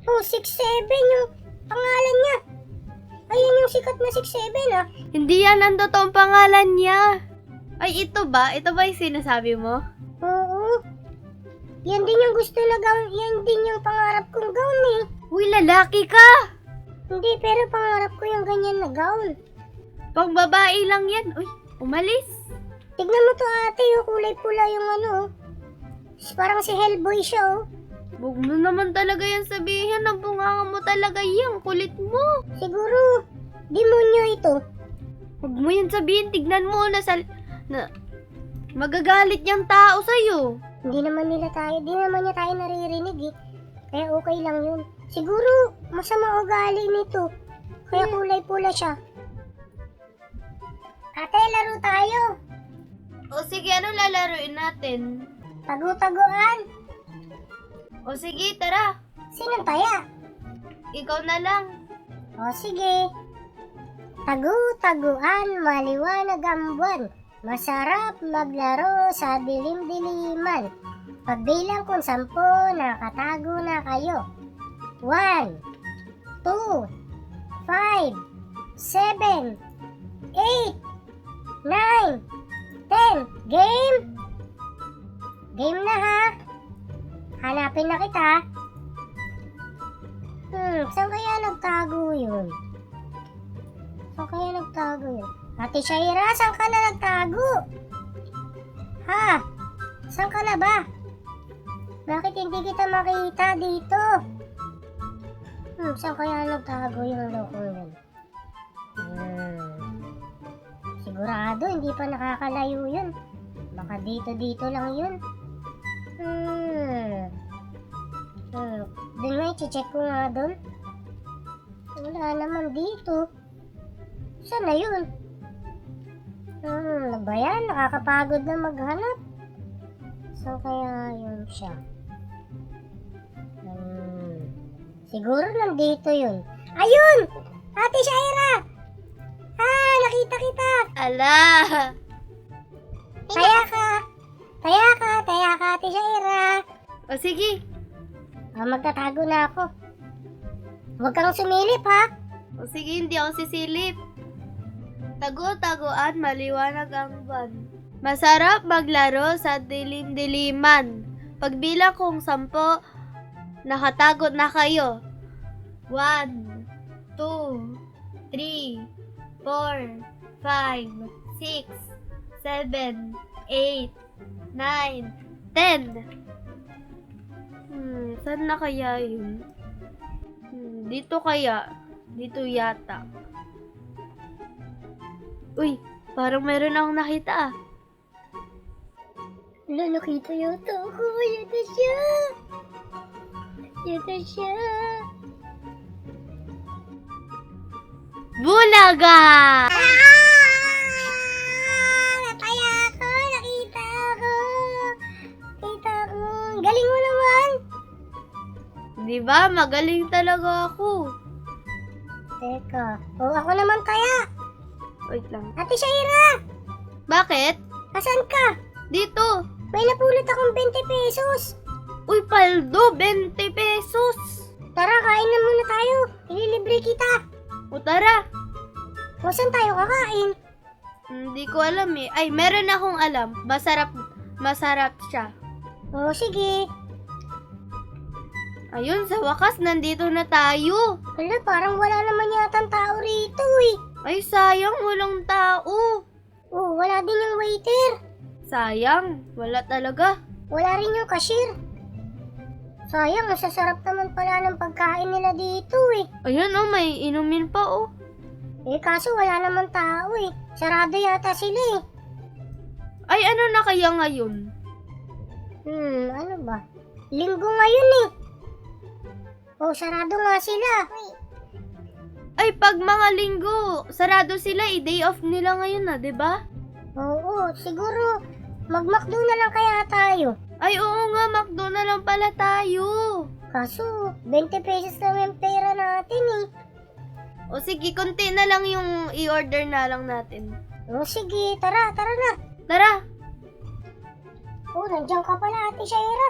Oh, 6'7" yung pangalan niya. Ayan yung sikat na 6'7" ah. Hindi yan ang totoong pangalan niya. Ay, ito ba? Ito ba yung sinasabi mo? Oo. Yan din yung gusto na gown. Yan din yung pangarap kong gown eh. Uy, lalaki ka! Hindi, pero pangarap ko yung ganyan na gown. Pang babae lang yan. Uy, umalis. Tignan mo to ate, yung kulay pula yung ano. Parang si Hellboy siya oh. Huwag mo naman talaga yan sabihin. Ang bunganga mo talaga yan. Kulit mo. Siguro, demonyo ito. Huwag mo yan sabihin. Tignan mo na magagalit yung tao sa'yo. Di naman niya tayo naririnig eh. Kaya okay lang yun. Siguro, masama ugali nito. Kaya kulay pula siya. Ate, laro tayo. O sige, ano lalaruin natin? Tagu-taguan. O sige, tara. Sinong taya? Ikaw na lang. O sige. Tagu-taguan, maliwanag ang buwan. Masarap maglaro sa dilim-diliman. Pagbilang kung 10, nakatago na kayo. 1, 2, 5, 7, 8, 9, 10. Game? Game na ha. Hanapin na kita. Saan kaya nagtago yun? Ate Shaira, saan ka na nagtago? Ha? Saan ka na ba? Bakit hindi kita makita dito? Saan kaya nagtago yung lokong yun? Sigurado, hindi pa nakakalayo yun. Baka dito lang yun. Doon nga, i-check ko nga doon. Wala naman dito. Saan na yun? Ano ba yan? Nakakapagod na maghanap. Saan kaya yun siya? Siguro nandito yun. Ayun! Ate Shaira! Nakita kita! Ala! Taya ka, Ate Shaira. O sige. Magtatago na ako. Huwag kang sumilip ha. O sige, hindi ako sisilip. Tago-taguan, maliwanag ang buwan. Masarap maglaro sa dilim-diliman. Pagbilang kung 10, nakatago na kayo. 1, 2, 3, 4, 5, 6, 7, 8, 9, 10. Saan na kaya yun? Dito kaya? Dito yata. Uy, parang meron akong nakita ah. Wala, nakita yata ako. Yata siya. Bulaga! Nataya ako. Nakita ako. Galing mo naman. Di ba? Magaling talaga ako. Teka. Ako naman kaya. Wait lang. Ate Shaira, Bakit? asan ka? Dito. May napulot akong 20 pesos. Uy, paldo, 20 pesos. Tara, kain na muna tayo. Ililibre kita. O tara. O, saan tayo kakain? Hindi ko alam eh. Ay, meron akong alam. Masarap siya. O, sige. Ayun, sa wakas, nandito na tayo. Hala, parang wala naman yatang tao rito eh. Ay, sayang, walang tao. Oh, wala din yung waiter. Sayang, wala talaga. Wala rin yung cashier. Sayang, masasarap naman pala ng pagkain nila dito eh. Ayun oh, may inumin pa oh. Kaso wala naman tao eh. Sarado yata sila eh. Ay, ano na kaya ngayon? Ano ba? Linggo ngayon eh. Oh, sarado nga sila. Ay, pag mga linggo, sarado sila eh. Day off nila ngayon na, 'di ba? Oo, siguro mag-McDo na lang kaya tayo. Ay, oo nga, McDo na lang pala tayo. Kaso, 20 pesos lang yung pera natin eh. O sige, konti na lang yung i-order na lang natin. O sige, tara na. Tara! Nandiyan ka pala, Ate Shaira.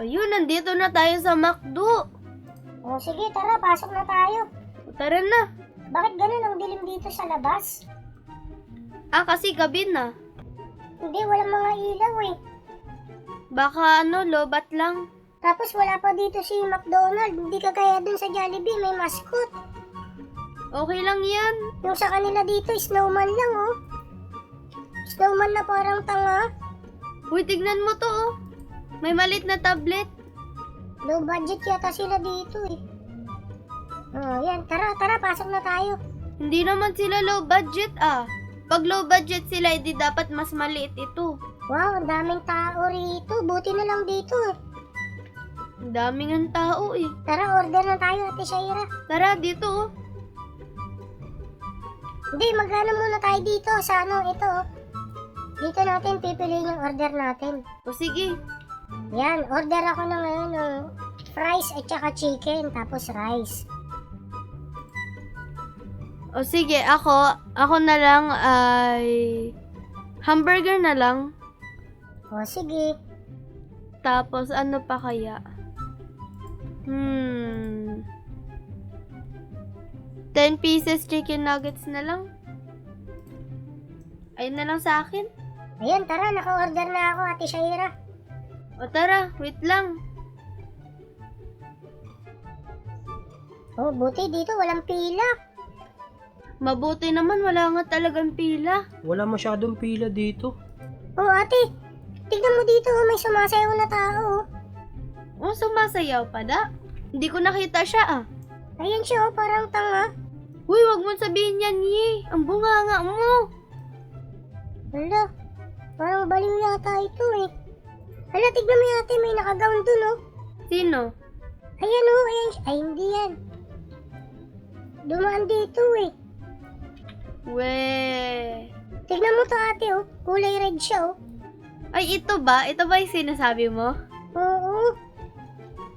Ayun, nandito na tayo sa McDo. O sige, tara, pasok na tayo. Tara na. Bakit ganun ang dilim dito sa labas? Kasi gabi na. Hindi, walang mga ilaw eh. Baka lobat lang. Tapos wala pa dito si McDonald. Hindi kagaya dun sa Jollibee, may mascot. Okay lang yan. Yung sa kanila dito, snowman lang oh. Snowman na parang tanga. Uy, tignan mo to oh. May malit na tablet. Low budget yata sila dito eh. Oh, yan. Tara, pasok na tayo. Hindi naman sila low budget Pag low budget sila, edi dapat mas maliit ito. Wow, ang daming tao rito. Buti na lang dito eh. Ang daming ang tao eh. Tara, order na tayo, Ate Shaira. Tara, dito oh. Hindi, magkano muna tayo dito sa ito oh. Dito natin pipiliin yung order natin. O sige. Yan, order ako ng fries at saka chicken, tapos rice. O sige, ako na lang ay hamburger na lang. O sige. Tapos ano pa kaya? 10 pieces chicken nuggets na lang. Ayun na lang sa akin. Ayan, tara, naka-order na ako, Ate Shaira. O tara, wait lang. Oh, buti dito walang pila. Mabuti naman, wala nga talagang pila. Wala masyadong pila dito. Oh, ate, tignan mo dito, may sumasayaw na tao. O, sumasayaw pala. Hindi ko nakita siya Ayan siya, oh, parang tanga. Uy, wag mo sabihin yan, Ye. Ang bunganga mo. Hala, parang baliw yata ito eh. Hala, tignan mo ate, may nakagown dun oh. Sino? Ayan oh, ayan. Ay, hindi yan. Dumaan dito eh. We. Tignan mo to ate oh, kulay red siya oh. Ay, ito ba? Ito ba yung sinasabi mo? Oo.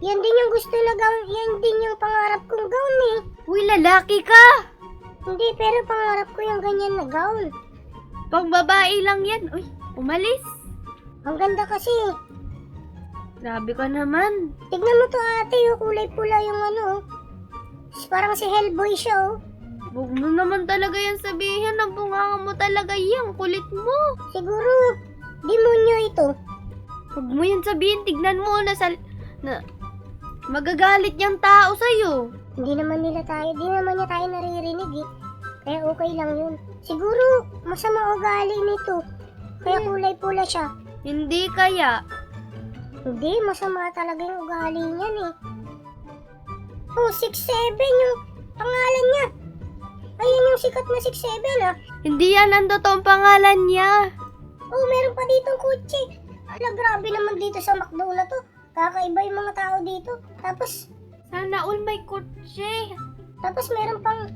Yan din yung gusto na gown, yan din yung pangarap kong gown eh. Uy, lalaki ka! Hindi, pero pangarap ko yung ganyan na gown. Pang babae lang yan. Uy, umalis. Ang ganda kasi. Grabe ka naman. Tignan mo to ate, yung kulay pula yung oh. Parang si Hellboy siya oh. Huwag mo naman talaga yan sabihin. Ang bunganga mo talaga yan. Kulit mo. Siguro, demonyo ito. Huwag mo yan sabihin. Tignan mo na magagalit yung tao sa'yo. Hindi naman niya tayo naririnig eh. Kaya okay lang yun. Siguro, masama ugali nito. Kaya kulay pula siya. Hindi kaya. Hindi, masama talaga yung ugali niyan eh. Oh, 6'7" yung pangalan niya. Ayan yung sikat na 6'7" ah. Hindi yan ang totoong pangalan niya. Oh, meron pa ditong kotse. Ala, grabe naman dito sa McDo na to. Kakaiba yung mga tao dito. Tapos Sana all may kotse. meron pang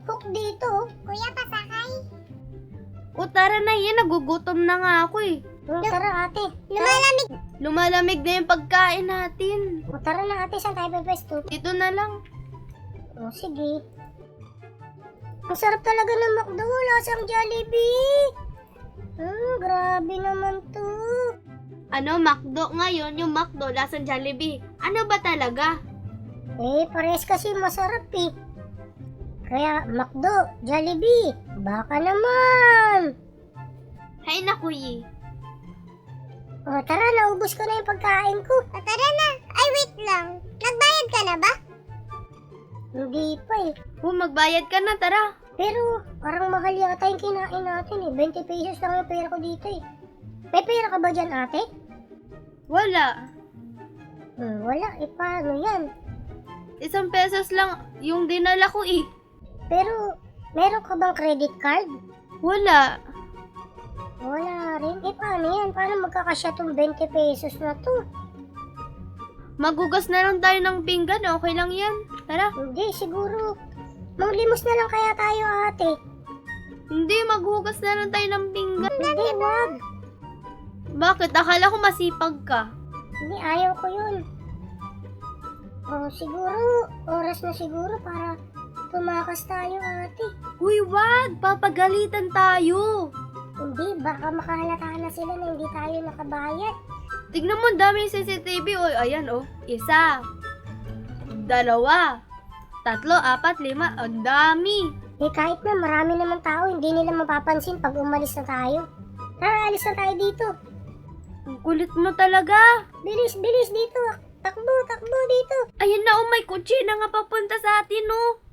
hook dito oh. Kuya, pasakay. O tara na yan. Nagugutom na nga ako eh. Tara ate. Lumalamig na yung pagkain natin. Tara na ate, saan tayo pepesto? Dito na lang. Oh, sige. Ang sarap talaga ng McDo, lasang Jollibee. Grabe naman to. Ano, McDo ngayon? Yung McDo, lasang Jollibee. Ano ba talaga? Eh, pares kasi masarap eh. Kaya McDo, Jollibee, baka naman. Hay naku, Yi. Oh, tara, naubos ko na yung pagkain ko. Tara na. Ay, wait lang. Nagbayad ka na ba? Hindi pa eh. Magbayad ka na, tara. Pero, parang mahal yata yung kinain natin eh. 20 pesos lang yung pera ko dito eh. May pera ka ba dyan, ate? Wala. Wala. Eh, paano yan? 1 pesos lang yung dinala ko eh. Pero, meron ka bang credit card? Wala. Wala rin. Eh, paano yan? Paano magkakasya tong 20 pesos na to? Magugas na lang tayo ng pinggan. Okay lang yan. Tara. Hindi, siguro. Manglimos na lang kaya tayo, ate. Hindi, maghugas na lang tayo ng pinggan. Hindi, wag. Bakit? Akala ko masipag ka. Hindi, ayaw ko yun. Oh, siguro, oras na siguro para tumakas tayo, ate. Uy, wag! Papagalitan tayo. Hindi, baka makahalata na sila na hindi tayo nakabayad. Tignan mo, ang daming CCTV. O, ayan, 1, 2, Dalawa. 3, 4, 5. Ang dami. Eh kahit na marami naman tao, hindi nila mapapansin pag umalis na tayo. Tara, alis na tayo dito. Ang kulit mo talaga. Bilis, bilis dito. Takbo, takbo dito. Ayan na, may kotse na nga papunta sa atin, oh.